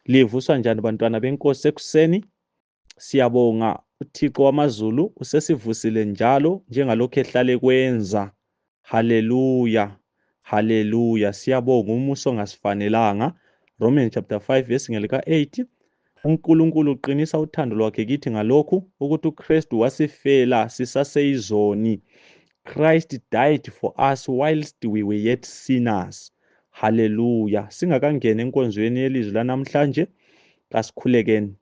Livuswa njani bantwana benkosi ekuseni? Siyabonga uThixo wamazulu usesivusile njalo njengalokho ehlale kwenza. Haleluya. Haleluya. Siyabonga umusa ongasifanelanga. Romans chapter 5 verse ngelika 8. uNkulunkulu uqinisa uthando lwakhe kithi ngalokhu ukuthi uKristu wasifela sisaseyizoni. Christ died for us whilst we were yet sinners. Haleluya. Singakangena enkonzweni yelizwi lanamhlanje, kasikhulekeni.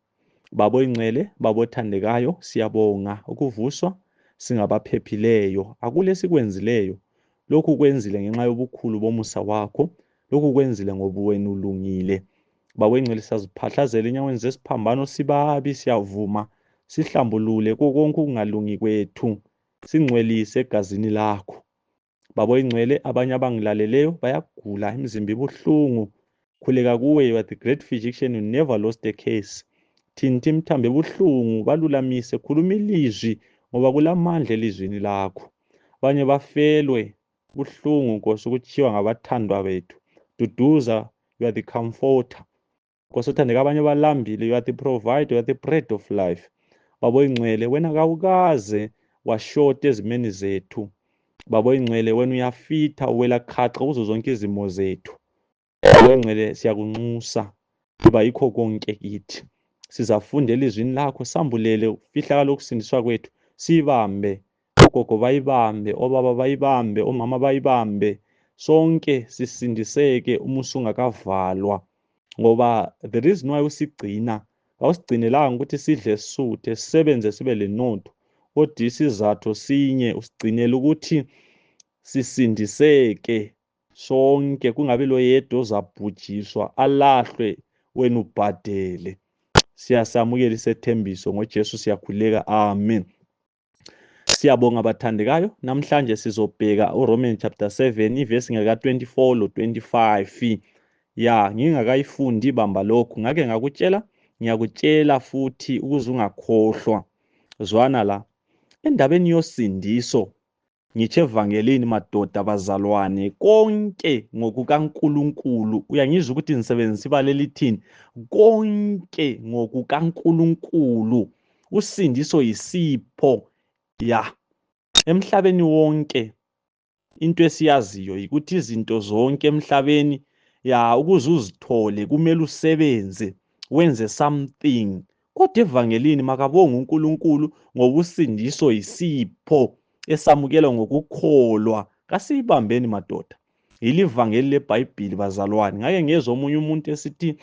Babo ingcwele, babo thandekayo, siyabonga ukuvuswa singabaphephileyo. Akule sikwenzileyo. Lokhu kwenzile ngenxa yobukhulu bomusa wakho. Lokhu kwenzile ngoba wena ulungile. Babo ingcwele, siyaziphahlazela enyaweni zesiphambano, sibabi, siyavuma sihlambulule konke ukungalungi kwethu, singcwelise egazini lakho. Babo ingcwele, abanye abangilaleleyo bayagula, imizimba ibuhlungu. Khuleka kuwe, you are the great physician, you never lost a case. Thinta imthambo ebuhlungu, balulamise, khuluma ilizwi ngoba kulamandla elizwini lakho. Abanye bafelwe buhlungu Nkosi ukuthiwa ngabathandwa bethu. Duduza, you are the comforter. Nkosi othandeka, abanye balambile, you are the provider, you are the bread of life. Babo ingcwele, wena kawukaze washota ezimeni zethu. Babo ingcwele, wena uyafitha, uwela khaxa kuzo zonke izimo zethu. Babo ingcwele, siyakunxusa kuba yikho konke kithi. Sizafunda elizwini lakho, sambulele ufihlakalo kusindiswa kwethu, sibambe. Ogogo bayibambe, obaba bayibambe, omama bayibambe, sonke sisindiseke umusa ungakavalwa. Ngoba the reason why usigcina, awusigcinelanga ukuthi sidle sisuthe, sisebenze sibe lenotho, kodwa isizathu sinye, usigcinele ukuthi sisindiseke sonke, kungabi lo yedwa ozabhujiswa, alahlwe, wena ubhadele. Siyasamukela isethembiso ngoJesu siyakhuleka, amen. Siyabonga bathandekayo, namhlanje sizobheka uRomans chapter 7 ivesi ngaka 24 lo 25. Ya, ngingakayifundi ibamba lokhu, ngake ngakutshela, ngiyakutshela futhi ukuze ungakhohlwa. Zwana la, endabeni yosindiso, ngitshe evangelini madoda bazalwane, konke ngokukaNkulunkulu. Uyangizwa ukuthi nisebenzisa ibala elithini? Konke ngokukaNkulunkulu. Usindiso yisipho. Ya, emhlabeni wonke into esiyaziyo ukuthi izinto zonke emhlabeni, ya, ukuze uzithole kumele usebenze, wenze something. Kodwa evangelini makabonga uNkulunkulu ngoba usindiso yisipho esamukelwa ngokukholwa. Kasiyibambeni madoda. Ilivangeli leBhayibheli bazalwane. Ngake ngezwe omunye umuntu esithi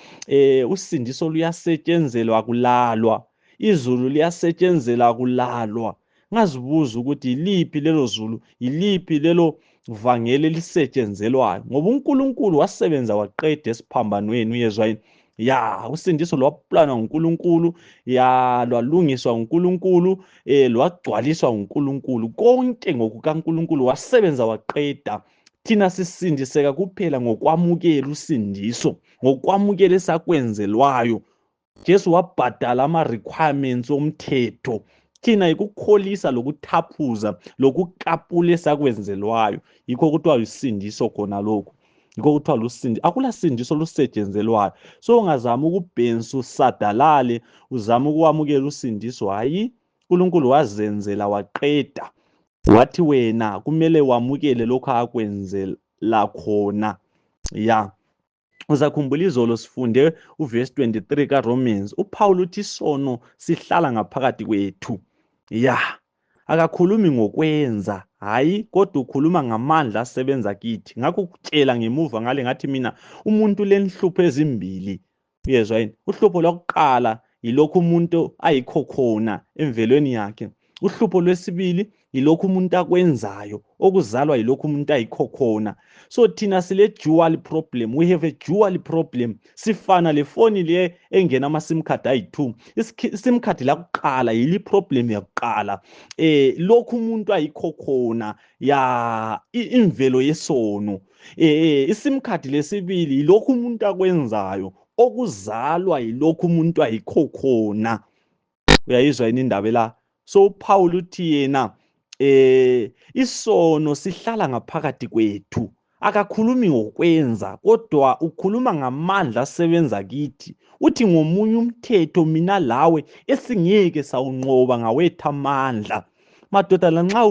usindiso luyasetshenzelwa kulalwa. Izulu liyasetshenzelwa kulalwa. Ngazibuza ukuthi yiliphi lelo zulu, yiliphi lelo vangeli elisetshenzelwayo, ngoba uNkulunkulu wasebenza waqeda esiphambanweni. Uyezwa yini? Ya, usindiso lwaplanwa nguNkulunkulu, ya, lwalungiswa nguNkulunkulu, lwagcwaliswa nguNkulunkulu. Konke ngokukaNkulunkulu, wasebenza waqeda. Thina sisindiseka kuphela ngokwamukela usindiso, ngokwamukela esakwenzelwayo. Jesu wabhadala ama-requirements omthetho. Thina ikukholisa lokuthaphuza lokukapula esakwenzelwayo. Yikho kuthiwa usindiso khona lokhu. Yikho kuthiwa lusindiso. Akula sindiso lusetshenzelwayo. So ungazama ukubhensa usadalale, uzama ukwamukela usindiso. Hayi, uNkulunkulu wazenzela waqeda. Wathi wena kumele wamukele lokho akwenzela khona. Ya. Uzakhumbula izolo sifunde uverse 23 kaRomans. uPaul uthi isono sihlala ngaphakathi kwethu. Ya, akakhulumi ngokwenza, hayi, kodwa ukhuluma ngamandla asebenza kithi. Ngakho ukutshela ngemuva ngale ngathi mina umuntu lenhlupho ezimbili. Uyezwa yini? Uhlupho lokuqala yilokhu umuntu ayikho khona emvelweni yakhe. Uhlupho lwesibili yilokhu umuntu akwenzayo, okuzalwa yilokhu umuntu ayikho khona. So thina sile dual problem. We have a dual problem. Sifana le phone le engena ama sim card ayi2. Sim card lakuqala yili problem yakuqala. Lokhu umuntu ayikho khona, ya, imvelo yesono. Isim card lesibili yilokhu umuntu akwenzayo, okuzalwa yilokhu umuntu ayikho khona. Uyayizwa yini indaba la? So uPaul uthi yena isono sihlala ngaphakathi kwethu. akakhulumi ngokwenza kodwa ukhuluma ngamandla asebenza kithi. Uthi ngomunye umthetho mina lawe esingeke sawunqoba ngawethu amandla. Madoda, lanxa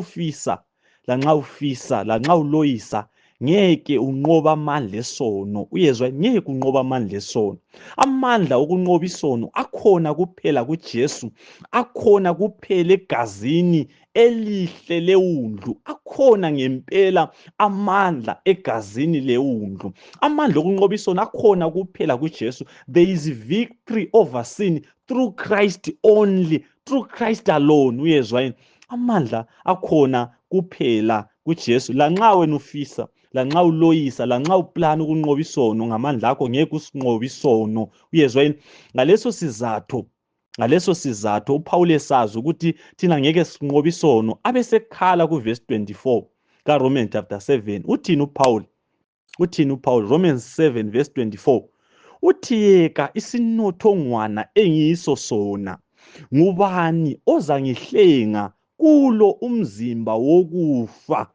uloyisa ngeke unqoba amandla esono. Uyezwa, ngeke unqoba amandla esono. Amandla okunqoba isono akhona kuphela kuJesu, akhona kuphela egazini elihle leWundlu, akhona ngempela amandla egazini leWundlu. Amandla okunqoba isono akhona kuphela kuJesu. There is victory over sin through Christ only, through Christ alone. Uyezwa yini? Amandla akhona kuphela kuJesu. Lanxa wena ufisa, lanxa uloyisa, lanxa uplana ukunqoba isono ngamandla akho, ngeke usinqobe isono. Uyezwa yini? Ngaleso sizathu uPaul esazi ukuthi thina ngeke sinqobe isono, abesekhala kuverse 24 kaRomans chapter 7. Uthini uPaul? Romans 7 verse 24. Uthi yeka isinothongwana engiyiso sona, ngubani ozangihlenga kulo umzimba wokufa?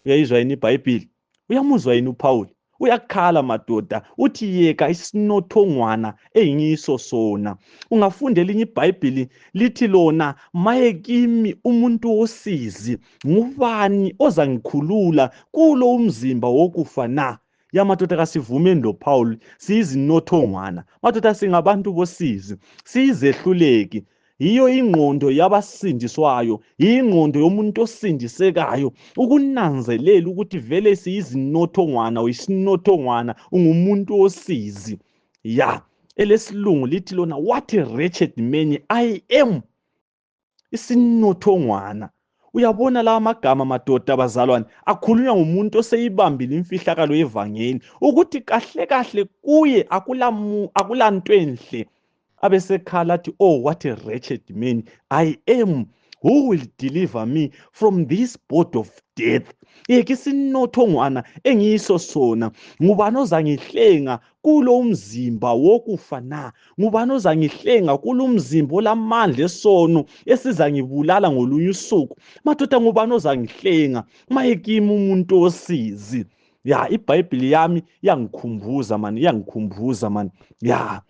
Uyayizwa yini iBhayibheli? Uyamuzwa yini uPaul? Uyakhala madoda, uthi yeka isinothongwana engiyiso sona. Ungafunda elinye iBhayibheli lithi lona, maye kimi umuntu wosizi, ngubani ozangikhulula kulo umzimba wokufa na? Ya madoda, kasivumeni loPaul siyizinothongwana. Madoda, singabantu bosizi, siyizehluleki. Yiyo ingqondo yabasindiswayo, ingqondo yomuntu osindisekayo, ukunanzelela ukuthi vele siyizinothongwana, uyisinothongwana, ungumuntu osizi. Ya, elesilungu lithi lona, what a wretched man I am. Isinothongwana. Uyabona lawa magama madoda bazalwane akhulunywa ngumuntu oseyibambile imfihlakalo yevangeli, ukuthi kahle kahle kuye akulanto enhle. Abesekhala athi, oh, what a wretched man I am. Who will deliver me from this body of death? Yeke isinothongwana engiyiso sona, ngubani ozangihlenga kulo umzimba wokufa na? Ngubani ozangihlenga kulo umzimba olamandla esono esizangibulala ngolunye usuku? Madoda, ngubani ozangihlenga? Maye kimi umuntu osizi. Ya, iBhayibheli yami yangikhumbuza mani. Ya,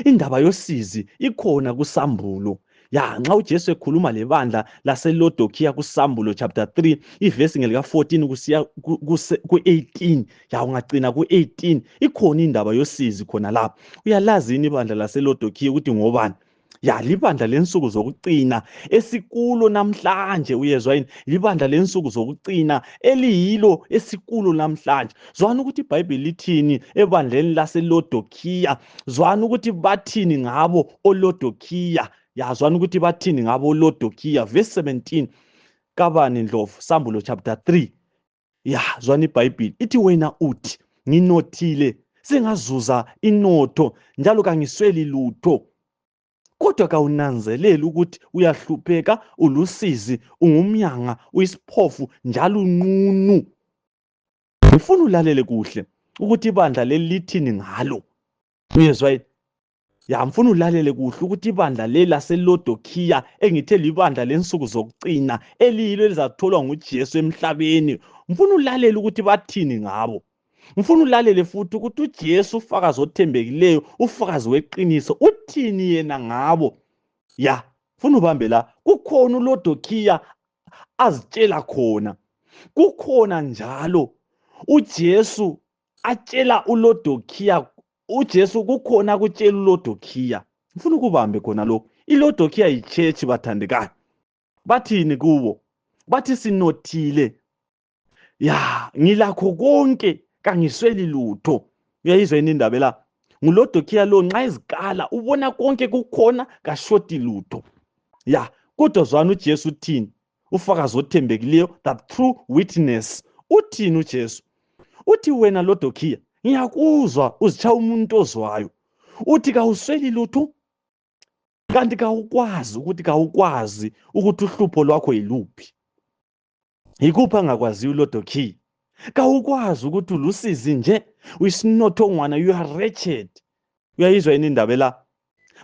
indaba yosizi ikhona kuSambulo. Ya, nxa uJesu ekhuluma lebandla laseLodokhiya kuSambulo chapter 3 ivesi ngelika 14 kusiya ku18, ya ungagcina ku18, ikhona indaba yosizi khona lapha. Uyalazi yini ibandla laseLodokhiya ukuthi ngobani? Ya, libandla lensuku zokucina esikulo namhlanje. Uyezwa yini? Libandla lensuku zokucina eliyilo esikulo namhlanje. Zwana ukuthi iBhayibheli lithini ebandleni laseLodokhiya. Zwana ukuthi bathini ngabo oLodokhiya. Yazwana ukuthi bathini ngabo oLodokhiya. Verse 17 kabani Ndlovu, Sambulo chapter 3. Ya, zwana iBhayibheli ithi, wena uthi nginothile, sengazuza inotho njalo kangisweli lutho. Kodwa kawunanzelela ukuthi uyahlupheka, ulusizi, ungumyanga, uyisiphofu njalo unqunu. Ngifuna ulalele kuhle ukuthi ibandla leli lithini ngalo. Uyezwa yini? Ya, ngifuna ulalele kuhle ukuthi ibandla leli laseLodokhiya engithe libandla lensuku zokucina eliyilo elizatholwa nguJesu emhlabeni, ngifuna ulalele ukuthi bathini ngabo. Ngifuna ulalele futhi ukuthi uJesu, ufakazi othembekileyo, ufakazi weqiniso, uthini yena ngabo. Ya, ngifuna ubambe la. Kukhona uLodokhiya azitshela khona. Kukhona njalo uJesu atshela uLodokhiya. uJesu kukhona akutshela uLodokhiya. Ngifuna ukubambe khona lokho. ILodokhiya yichurch bathandekayo. Bathini kubo? Bathi sinothile. Ya, ngilakho konke, kangisweli lutho. Uyayizwa yini indaba la? NguLodokhiya lo nxa izikala ubona konke kukhona, kashoti lutho. Ya, kodwa zwana uJesu uthini? Ufakazi othembekileyo, the true witness. Uthini uJesu? Uthi, wena Lodokhiya, ngiyakuzwa uzitshaya umuntu ozwayo. Uthi kawusweli lutho, kanti kawukwazi ukuthi uhlupho lwakho yiluphi. Yikuphi angakwaziyo uLodokhiya? Kawukwazi ukuthi ulusizi nje, uyisinothongwana, you are wretched. Uyayizwa yini indaba la?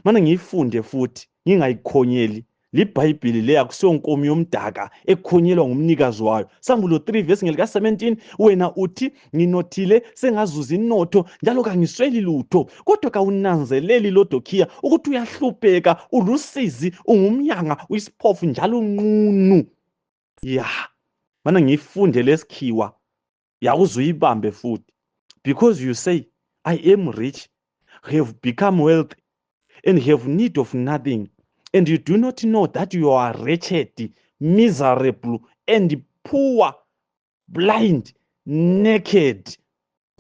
Mana ngiyifunde futhi ngingayikhonyeli. LiBhayibhili le akusiyo nkomo yomdaka ekhonyelwa ngumnikazi wayo. Sambulo 3 verse ngelika 17, wena uthi nginothile sengazuza inotho njalo kangisweli lutho. Kodwa kawunanzeleli loDokhiya ukuthi uyahlupheka, ulusizi, ungumyanga, uyisiphofu njalo unqunu. Ya, mana ngifunde lesikhiwa yakuzuyibambe futhi. Because you say, I am rich, have become wealthy, and have need of nothing, and you do not know that you are wretched, miserable, and poor, blind, naked.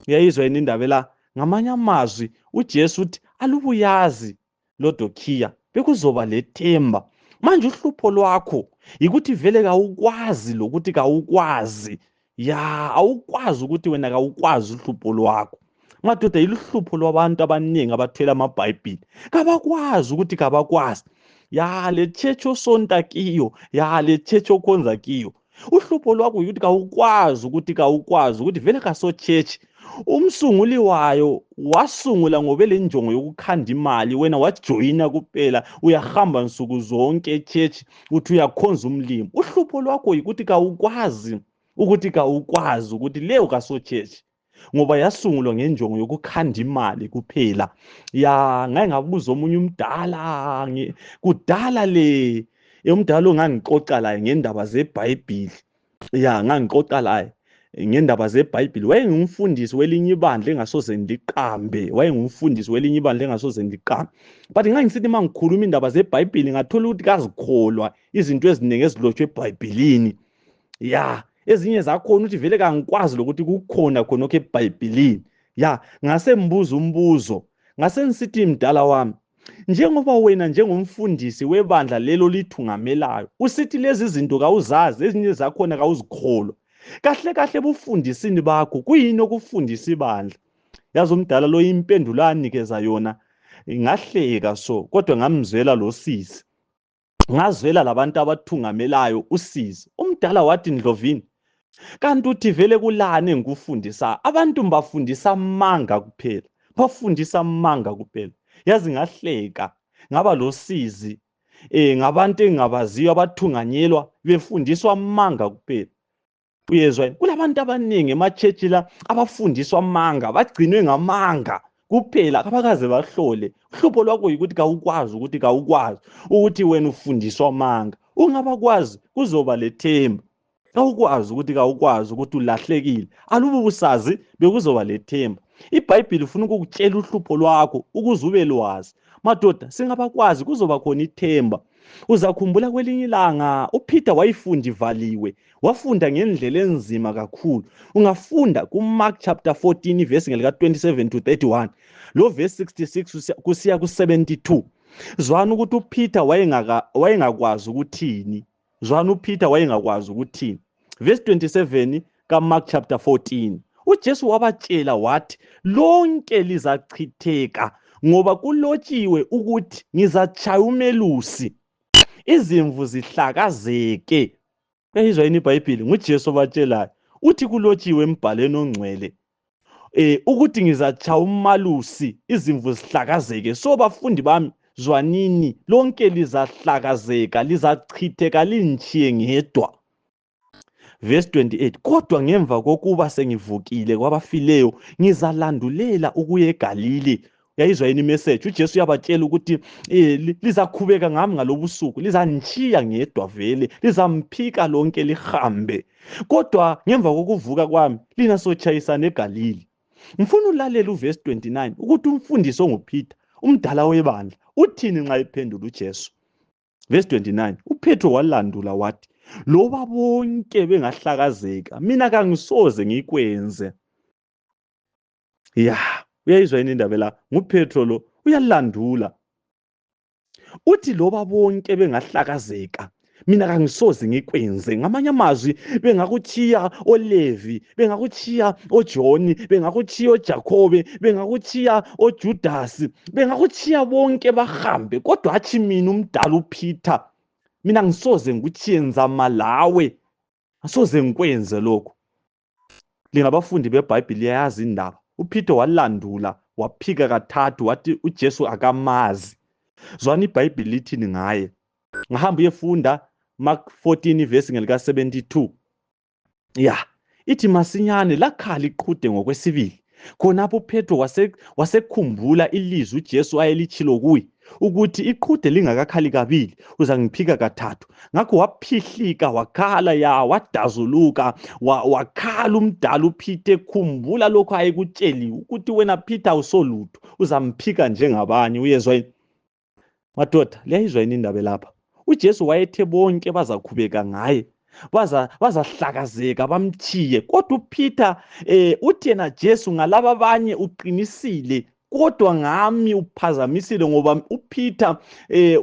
Uyayizwa yini indaba la? Ngamanye amazwi uJesu uthi alubuyazi loDokhiya bekuzoba lethemba. Manje uhlupho lwakho yikuthi vele kawukwazi lokuthi kawukwazi. Ya, awukwazi ukuthi wena kawukwazi uhlupho lwakho. Madoda yiluhlupho lwabantu abaningi abathwele amabhayibhili. Kabakwazi ukuthi kabakwazi. Ya, le church osonta kiyo, ya le church okhonza kiyo. Uhlupho lwakho yikuthi kawukwazi ukuthi vele kaso church. Umsunguli wayo wasungula ngobe le njongo yokukhanda imali, wena wajoyina kuphela, uyahamba nsuku zonke echurch uthi uyakhonza umlimo. Uhlupho lwakho yikuthi kawukwazi ukuthi leyo kaso church ngoba yasungulwa ngenjongo yokukhanda imali kuphela. Ya, ngaye ngabuza omunye umdala kudala le umdala ongangiqoqa laye ngendaba zeBhayibhili. Ya, ngangiqoqa laye ngendaba zeBhayibhili. Wayengumfundisi welinye ibandla engasoze ndiqambe, but ngangisithi mangikhuluma indaba zeBhayibhili ngathola ukuthi kazikholwa izinto eziningi ezilotshwe eBhayibhilini. Ya, ezinye zakhona ukuthi vele kangikwazi lokuthi kukhona khonokho eBhayibhilini. Ya, ngasembuza umbuzo, ngasengisithi mdala wami, njengoba wena njengomfundisi webandla lelo lithungamelayo usithi lezi zinto kawuzazi, ezinye zakhona kawuzikholwa, kahle kahle bufundisini bakho kuyini okufundisa ibandla? Yazi umdala lo impendulo anikeza yona ngahleka so, kodwa ngamzwela lo sisi, ngazwela labantu abathungamelayo usizi. Umdala wathi, Ndlovini, kanti uthi vele kulane engikufundisa abantu mbafundisa amanga kuphela, bafundisa amanga kuphela. Yazi ngahleka, ngaba lo sizi ngabantu engingabaziyo abathunganyelwa befundiswa amanga kuphela. Uyezwa, kulabantu abaningi emachechi la abafundiswa amanga, bagcinwe ngamanga kuphela kabakaze bahlole. Uhlupho lwakho yikuthi kawukwazi ukuthi wena ufundiswa amanga. Ungabakwazi kuzoba lethemba. Kawukwazi ukuthi ulahlekile, alubu busazi bekuzoba lethemba. IBhayibhili ufuna ukukutshela uhlupho lwakho ukuze ube lwazi. Madoda, singabakwazi kuzoba khona ithemba. Uzakhumbula kwelinye ilanga uPeter wayifunda ivaliwe, wafunda ngendlela enzima kakhulu. Ungafunda kuMark chapter 14 verse ngelika 27 to 31, lo verse 66 kusiya ku 72. Zwana ukuthi uPeter wayengakwazi ukuthini. Verse 27 kaMark chapter 14. uJesu wabatshela wathi, lonke lizachitheka ngoba kulotshiwe ukuthi ngizatshaya umelusi, izimvu zihlakazeke. Uyayizwa yini iBhayibhili? NguJesu obatshelayo. Uthi kulotshiwe embhalweni ongcwele ukuthi ngizatshaya umalusi, izimvu zihlakazeke. So bafundi bami, zwanini, lonke lizahlakazeka, lizachitheka linitshiye ngedwa. Verse 28, kodwa ngemva kokuba sengivukile kwabafileyo ngizalandulela ukuya eGalile. Uyayizwa yini message? uJesu uyabatshela ukuthi lizakhubeka ngami ngalobusuku, lizanitshiya ngedwa vele, lizamphika lonke lihambe. Kodwa ngemva kokuvuka kwami lina sotshayisana eGalile. Ngifuna ulalela uverse 29 ukuthi umfundisi onguPeter, umdala webandla, uthini nxa ephendula uJesu. Verse 29, uPetro walandula wathi, loba bonke bengahlakazeka mina kangisoze ngikwenze. Ya, uyayizwa yini indaba la? NguPetro lo uyalandula. Uthi loba bonke bengahlakazeka mina kangisoze ngikwenze. Ngamanye amazwi, bengakuchiya oLevi, bengakuchiya oJohn, bengakuchiya oJakobe, bengakuchiya oJudasi, bengakuchiya bonke bahambe, kodwa athi mina umdala uPeter, mina ngisoze ngikuchiye nzama lawe, asoze ngikwenze lokho. Lingabafundi beBhayibhili yazi indaba. uPeter walandula, waphika kathathu, wathi uJesu akamazi. Zwana iBhayibhili lithini ngaye. ngahamba uyefunda Mark 14 verse ngelika 72. Ya, ithi masinyane lakhala iqhude ngokwesibili. Khonapho uPetro wasekhumbula ilizwi uJesu ayelitshilo kuye ukuthi iqhude lingakakhali kabili uzangiphika kathathu. Ngakho waphihlika wakhala, wadazuluka, wakhala umdala uPeter, khumbula lokho ayekutsheliwe ukuthi wena Peter awusolutho, uzamphika njengabanye. Uyezwa yini madoda? Liyayizwa yini indaba lapha? uJesu wayethe bonke bazakhubeka ngaye, bazahlakazeka bamthiye, kodwa uPeter uthi yena Jesu, ngalaba abanye uqinisile kodwa ngami uphazamisile, ngoba uPeter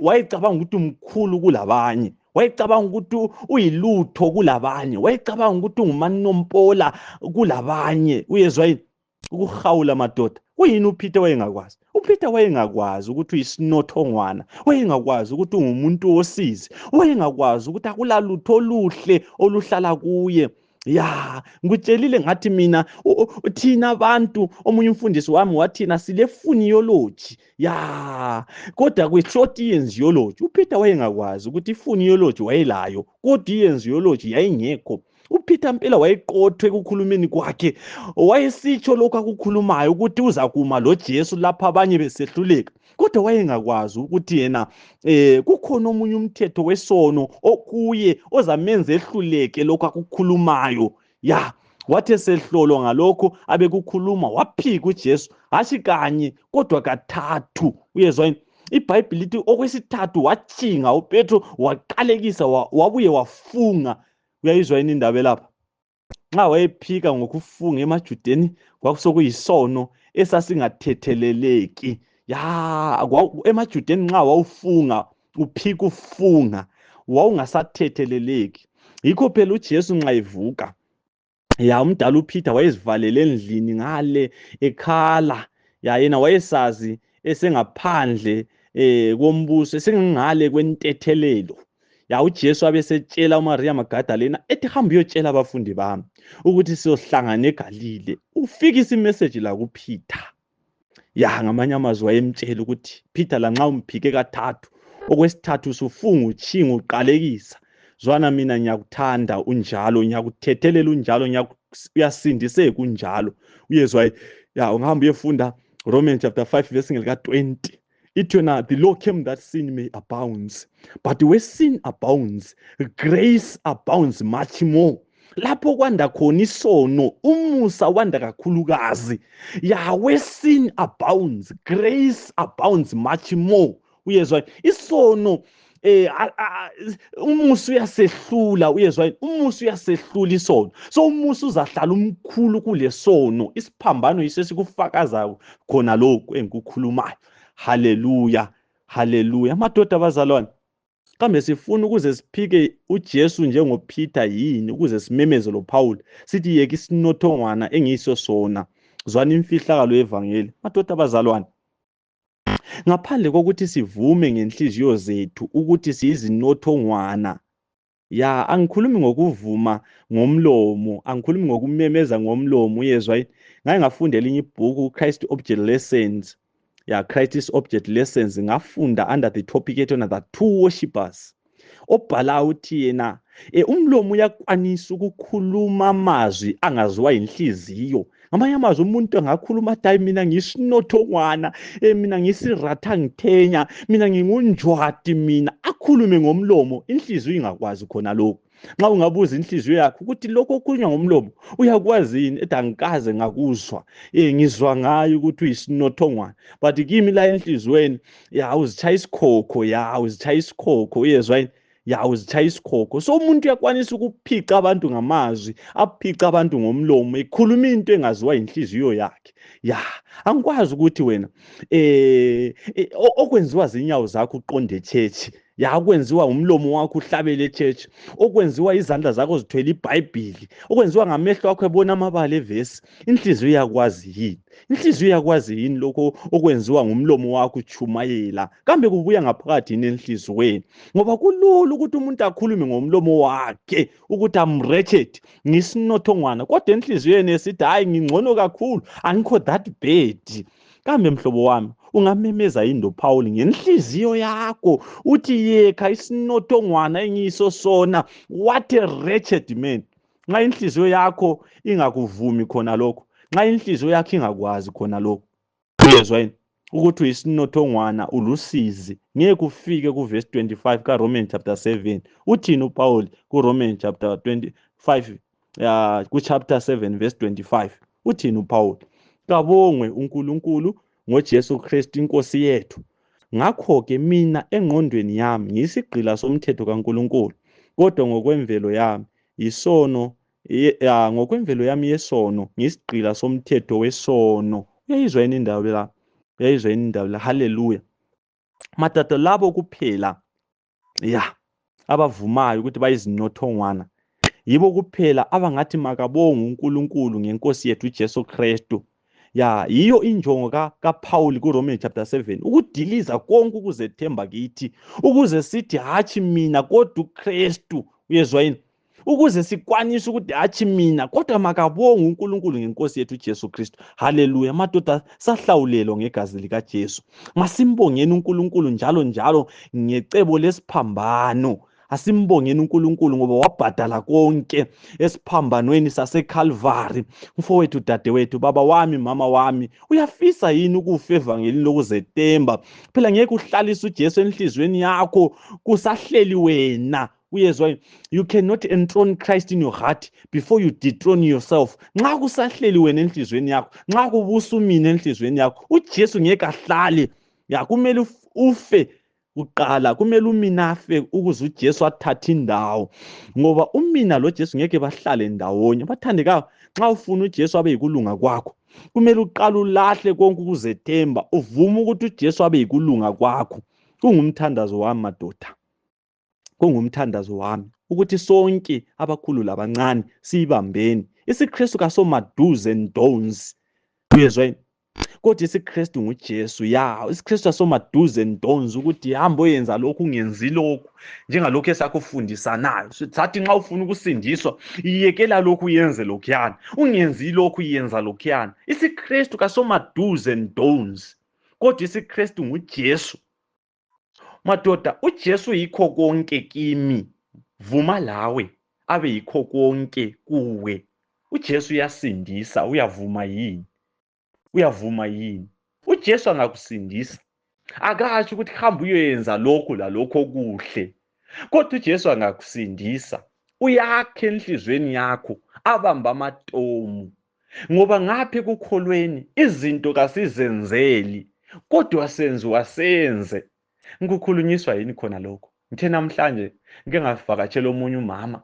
wayecabanga ukuthi umkhulu kulabanye, wayecabanga ukuthi uyilutho kulabanye, wayecabanga ukuthi ungumanompola kulabanye. Uyezwa yini? Ukuhawula madoda. Kuyini uPeter wayengakwazi? uPeter wayengakwazi ukuthi uyisinothongwana, wayengakwazi ukuthi ungumuntu wosizi, wayengakwazi ukuthi akulalutho oluhle oluhlala kuye. Ya, ngikutshelile ngathi mina thina abantu, omunye umfundisi wami wathina sile phoneology. Ya, kodwa kwe-short i-enziology. uPeter wayengakwazi ukuthi i-phoneology wayelayo kodwa i-enziology yayingekho. uPeter mpela wayeqothwe ekukhulumeni kwakhe, wayesitsho lokho akukhulumayo ukuthi uza kuma loJesu lapha abanye besehluleka, kodwa wayengakwazi ukuthi yena kukhona omunye umthetho wesono okuye ozamenza ehluleke lokho akukhulumayo. Ya, wathi esehlolwa ngalokho abekukhuluma waphika uJesu, hashi kanye kodwa kathathu. Uyezwa yini? iBhayibheli lithi okwesithathu watshinga uPetro, waqalekisa, wabuye wafunga. Uyayizwa yini indaba lapha? Nxa wayephika ngokufunga emajudeni kwakusokuyisono esasingathetheleleki. Ya, emajudeni nxa wawufunga uphika ufunga wawungasathetheleleki. Yikho phela uJesu nxa evuka, ya, umdala uPeter wayezivalele endlini ngale ekhala. Ya, yena wayesazi esengaphandle kombuso, esengale kwentethelelo. Ya, uJesu abesetshela uMaria Magdalena ethi hamba uyotshela abafundi bami ukuthi siyohlangana eGalile. Ufikisa imessage la kuPeter. Ya, ngamanye amazwi wayemtshela ukuthi Peter, lanxa umphike kathathu, okwesithathu usufunga utshinga uqalekisa. Zwana, mina ngiyakuthanda unjalo, ngiyakuthethelela unjalo, uyasindiseka unjalo. Uyezwa? Ya, ungahamba uyefunda Romans chapter 5 verse ngelika 20. Ithi yona, the law came that sin may abound, but where sin abounds, grace abounds much more. Lapho kwanda khona isono, umusa wanda kakhulukazi. Ya, where sin abounds, grace abounds much more. Uyezwa? Isono umusa uyasehlula. Uyezwa? Umusa uyasehlula isono. So umusa uzahlala umkhulu kulesono. Isiphambano yisesikufakaza khona lokho engikukhulumayo. Haleluya, haleluya. Madoda abazalwane, kambe sifuna ukuze siphike uJesu njengoPeter yini, ukuze simemeze loPaul sithi yeke isinothongwana engiyiso sona? Zwana imfihlakalo yevangeli. Madoda abazalwane, ngaphandle kokuthi sivume ngenhliziyo zethu ukuthi siyizinothongwana, ya, angikhulumi ngokuvuma ngomlomo, angikhulumi ngokumemeza ngomlomo. Uyezwa yini? Ngake ngafunda elinye ibhuku, Christ Object Lessons. Ya, Christ Object Lessons, ngafunda under the topic ethi the two worshippers. Obhala uthi yena umlomo uyakwanisa ukukhuluma amazwi angaziwa inhliziyo. Ngamanye amazwi umuntu angakhuluma athi mina ngisinothongwana, mina ngisiratha ngithenya, mina ngingunjwadi, mina akhulume ngomlomo, inhliziyo ingakwazi khona lokho. Nxa ungabuza inhliziyo yakho ukuthi lokho okukhulunywa ngomlomo uyakwazi yini, ethi angikaze ngakuzwa, ngizwa ngayo ukuthi uyisinothongwana, but kimi la enhlizweni, ya, uzitshaya isikhokho, ya, uzitshaya isikhokho. Uyezwa yini? Ya, uzitshaya isikhokho. So umuntu uyakwanisa ukuphica abantu ngamazwi, aphica abantu ngomlomo, ekhuluma into engaziwa inhliziyo yakhe. Ya, angikwazi ukuthi wena okwenziwa zinyawo zakho uqonde church, ya, okwenziwa umlomo wakho uhlabele church, okwenziwa izandla zakho zithwele iBhayibheli, okwenziwa ngamehlo akho ebona amabala evesi, inhliziyo yakwazi yini? Inhliziyo yakwazi yini lokho okwenziwa ngumlomo wakho uchumayela? Kambe kubuya ngaphakathi enhlizweni? Ngoba kulula ukuthi umuntu akhulume ngomlomo wakhe ukuthi I'm wretched, ngisinothongwana, kodwa enhliziyweni esithi hayi ngingcono kakhulu, angikho that bad. Kambe mhlobo wami, ungamemeza yini Paul ngenhliziyo yakho uthi yekha isinothongwana engiyiso sona, what a wretched man. Nxa inhliziyo yakho ingakuvumi khona lokho, nxa inhliziyo yakho ingakwazi khona lokho, uyezwa yini ukuthi uyisinothongwana ulusizi, ngeke ufike kuverse 25 kaRomans chapter 7. Uthini uPaul kuRomans chapter 25 kuchapter 7 verse 25? Uthini uPaul? Kabongwe uNkulunkulu ngoJesu Kristu inkosi yethu. Ngakho-ke mina engqondweni yami ngiyisigqila somthetho kaNkulunkulu, kodwa ngokwemvelo yami ngokwemvelo yami yesono ngiyisigqila somthetho wesono. Uyayizwa yini indaba la? Uyayizwa yini indaba la? Haleluya. Matata labo kuphela abavumayo ukuthi bayizinothongwana, yibo kuphela abangathi makabonge uNkulunkulu ngenkosi yethu uJesu Kristu. Yiyo injongo kaPaul kuRomans chapter 7, ukudiliza konke ukuzethemba kithi, ukuze sithi hatshi mina kodwa uKristu. Uyezwa yini? Ukuze sikwanise ukuthi hatshi mina kodwa makabonge uNkulunkulu ngenkosi yethu uJesu Kristu. Haleluya. Madoda, sahlawulelwa ngegazi likaJesu. Masimbongeni uNkulunkulu njalo njalo ngecebo lesiphambano. Asimbongeni uNkulunkulu ngoba wabhadala konke esiphambanweni saseCalvary. Mfowethu, dadewethu, baba wami, mama wami, uyafisa yini ukufa evangelini lokuzetemba? Phela ngeke uhlalise uJesu enhlizweni yakho kusahleli wena. Uyezwa, you cannot enthrone Christ in your heart before you dethrone yourself. Nxa kusahleli wena enhlizweni yakho, nxa kubusa umina enhlizweni yakho, uJesu ngeke ahlale. Kumele ufe kuqala, kumele umina afe ukuze uJesu athathe indawo, ngoba umina loJesu ngeke bahlale ndawonye. Bathandekayo, nxa ufuna uJesu abe yikulunga kwakho, kumele uqale ulahle konke ukuzethemba, uvume ukuthi uJesu abe yikulunga kwakho. Kungumthandazo wami madoda, kungumthandazo wami ukuthi sonke abakhulu labancane siyibambeni. IsiKristu kasomado's and don'ts. Uyezwa yini? Kodwa isiKristu nguJesu. IsiKristu asomado's and don'ts ukuthi hamba oyenza lokhu ungenzi lokhu, njengalokhu esakufundisanayo. Sathi nxa ufuna ukusindiswa, iyekela lokhu uyenze lokhuyana, ungenzi lokhu uyenza lokhuyana. IsiKristu kasomado's and don'ts, kodwa isiKristu nguJesu. Madoda, uJesu yikho konke kimi, vuma lawe abe yikho konke kuwe. uJesu uyasindisa, uyavuma yini? Uyavuma yini? uJesu angakusindisa, akasho ukuthi hamba uyoyenza lokhu lalokho okuhle. Kodwa uJesu angakusindisa, uyakhe enhlizweni yakho, abamba amatomu. Ngoba ngaphi kukholweni izinto kasizenzeli, kodwa senziwa senze. Ngikukhulunyiswa yini khona lokho? Ngithe namhlanje ngike ngavakatshela omunye umama,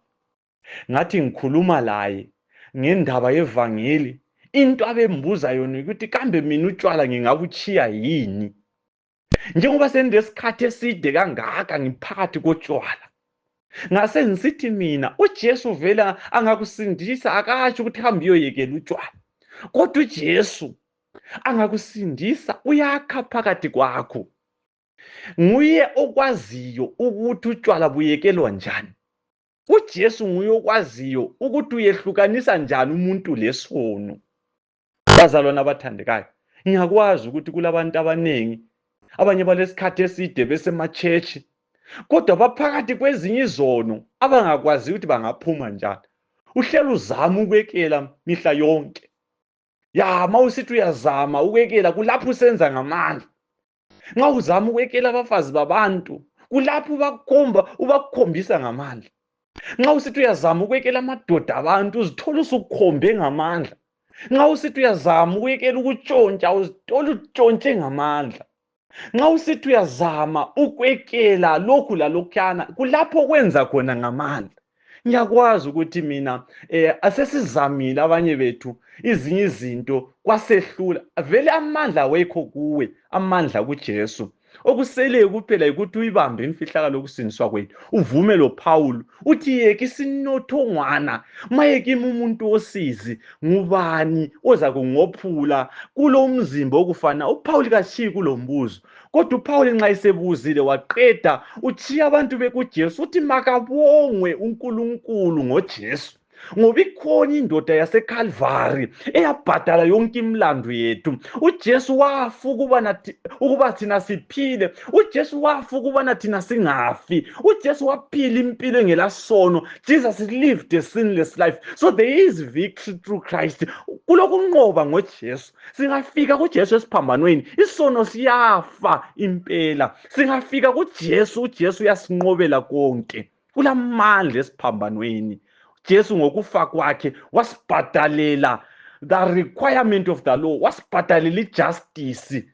ngathi ngikhuluma laye ngendaba yevangeli, into abembuza yona ukuthi kambe mina utshwala ngingabuchiya yini, njengoba sendesikhathi eside kangaka ngiphakathi kotshwala. Ngase ngisithi mina uJesu vela angakusindisa, akasho ukuthi hamba uyoyekela utshwala. Kodwa uJesu angakusindisa, uyakha phakathi kwakho. Nguye okwaziyo ukuthi utshwala buyekelwa njani. uJesu nguye okwaziyo ukuthi uyehlukanisa njani umuntu lesono. Bazalwana abathandekayo, ngiyakwazi ukuthi kulabantu abanengi, abanye balesikhathi eside besemachechi, kodwa baphakathi kwezinye izono abangakwazi ukuthi bangaphuma njani. Uhlela uzama ukwekela mihla yonke. Mawusithi uyazama ukwekela, kulapho usenza ngamandla. Nxa uzama ukwekela abafazi babantu, kulapho ubakhombisa ngamandla. Nxa usithi uyazama ukwekela amadoda abantu, uzithola usukhombe ngamandla. Nxa usithi uyazama ukwekela ukutshontsha, uzithola utshontshe ngamandla. Nxa usithi uyazama ukwekela lokhu lalokhuyana, kulapho kwenza khona ngamandla. Ngiyakwazi ukuthi mina asesizamile abanye bethu izinye izinto kwasehlula, vele amandla wekho kuwe, amandla kuJesu. Okuseleyo kuphela ukuthi uyibambe imfihlakalo yokusindiswa kwethu, uvume lo Paul uthi yeke isinothongwana, mayekimi umuntu osizi, ngubani oza kungophula kulo mzimba okufana. uPaul kachiyi kulo mbuzo, kodwa uPaul nxa esebuzile waqeda, uchiya abantu bekuJesu uthi makabongwe uNkulunkulu ngoJesu. ngoba ikhona indoda yaseCalvary eyabhadala yonke imilando yethu. uJesu wafa ukuba thina siphile. uJesu wafa ukuba thina singafi. uJesu waphila impilo engelasono. Jesus lived a sinless life. So there is victory through Christ. Kulokunqoba ngoJesu. Singafika kuJesu esiphambanweni, isono siyafa impela. Singafika kuJesu, uJesu uyasinqobela konke. Kulamandla esiphambanweni. Jesu ngokufa kwakhe wasibhadalela the requirement of the law, wasibhadalela ijustice.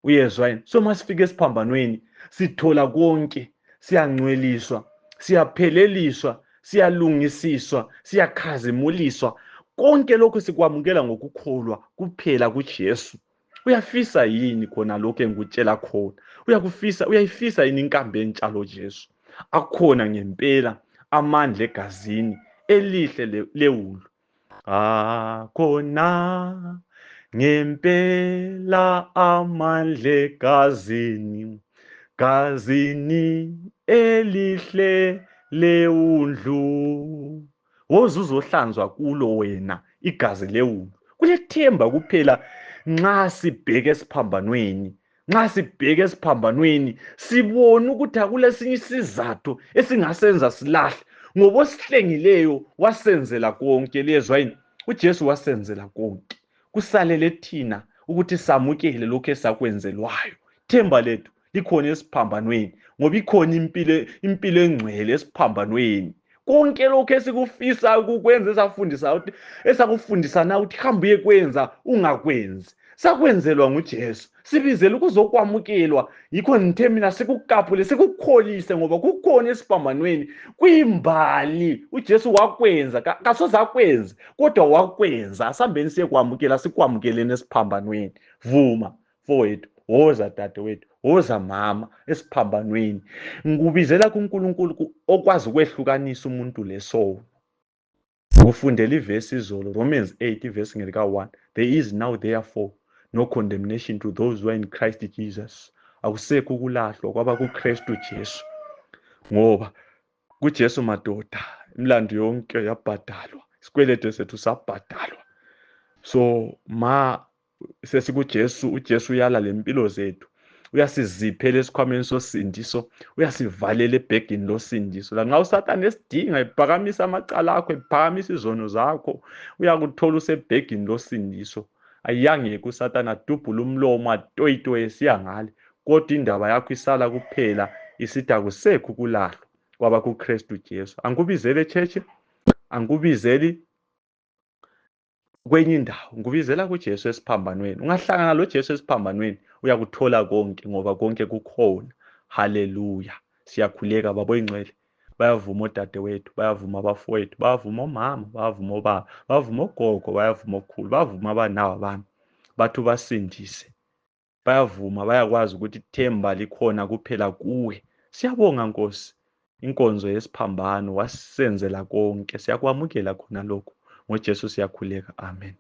Uyezwa yini? So masifika esiphambanweni sithola konke, siyangcweliswa, siyapheleliswa, siyalungisiswa, siyakhazimuliswa. Konke lokho sikwamukela ngokukholwa kuphela kuJesu. Uyafisa yini khona lokho engikutshela khona? Uyayifisa yini inkambo entsha lo Jesu? Akhona ngempela amandla egazini elihle lewulu. Akhona ngempela amandla egazini, gazini elihle lewundlu. Woze uzohlanzwa kulo wena igazi lewundlu. Kulethemba kuphela nxa sibheke esiphambanweni. Nxa sibheke esiphambanweni sibona ukuthi akulesinye isizathu esingasenza silahle, ngoba osihlengileyo wasenzela konke. Lezwa yini? uJesu wasenzela konke. Kusalele thina ukuthi samukele lokho esakwenzelwayo. Themba lethu likhona esiphambanweni, ngoba ikhona impilo engcwele esiphambanweni. Konke lokho esikufisa ukukwenza esakufundisana ukuthi hamba uyekwenza ungakwenzi, sakwenzelwa nguJesu. Sibizela ukuzokwamukelwa. Yikho ngithe mina sikukapule, sikukholise, ngoba kukhona esiphambanweni, kuyimbali. uJesu wakwenza, kasoze akwenza kodwa wakwenza. Asambeni siyekwamukela, sikwamukeleni esiphambanweni. Vuma mfowethu, woza dadewethu, woza mama esiphambanweni. Ngikubizela kuNkulunkulu okwazi ukwehlukanisa umuntu lesono. Ngufundela ivesi izolo, Romans 8 ivesi ngelika-1. There is now therefore no condemnation to those who are in Christ Jesus. Akusekho ukulahlwa kwaba kuKristu Jesu, ngoba kuJesu madoda imilando yonke yabhadalwa, isikweletu sethu sabhadalwa. So sesikuJesu, uJesu uyala lempilo zethu, uyasiziphela esikhwameni sosindiso, uyasivalela ebhegini losindiso. La nxa uSathane esidinga ephakamisa amacala akho, ephakamisa izono zakho, uyakuthola usebhegini losindiso. Ayangeke uSathane adubhule umlomo atoyitoye siya ngale, kodwa indaba yakho isala kuphela isithi akusekho ukulahlwa kwaba kuKristu Jesu. Angikubizele cheche, angikubizeli kwenye indawo, ngikubizela kuJesu esiphambanweni. Ungahlangana loJesu esiphambanweni uyakuthola konke, ngoba konke kukhona. Haleluya. Siyakhuleka babo ingcwele. Bayavuma odadewethu, bayavuma abafowethu, bayavuma omama, bayavuma obaba, bayavuma ogogo, bayavuma okhulu, bayavuma abanawo bami, bathi basindise. Bayavuma, bayakwazi ukuthi ithemba likhona kuphela kuwe. Siyabonga Nkosi, inkonzo yesiphambano wasenzela konke. Siyakwamukela khona lokho. ngoJesu siyakhuleka. Amen.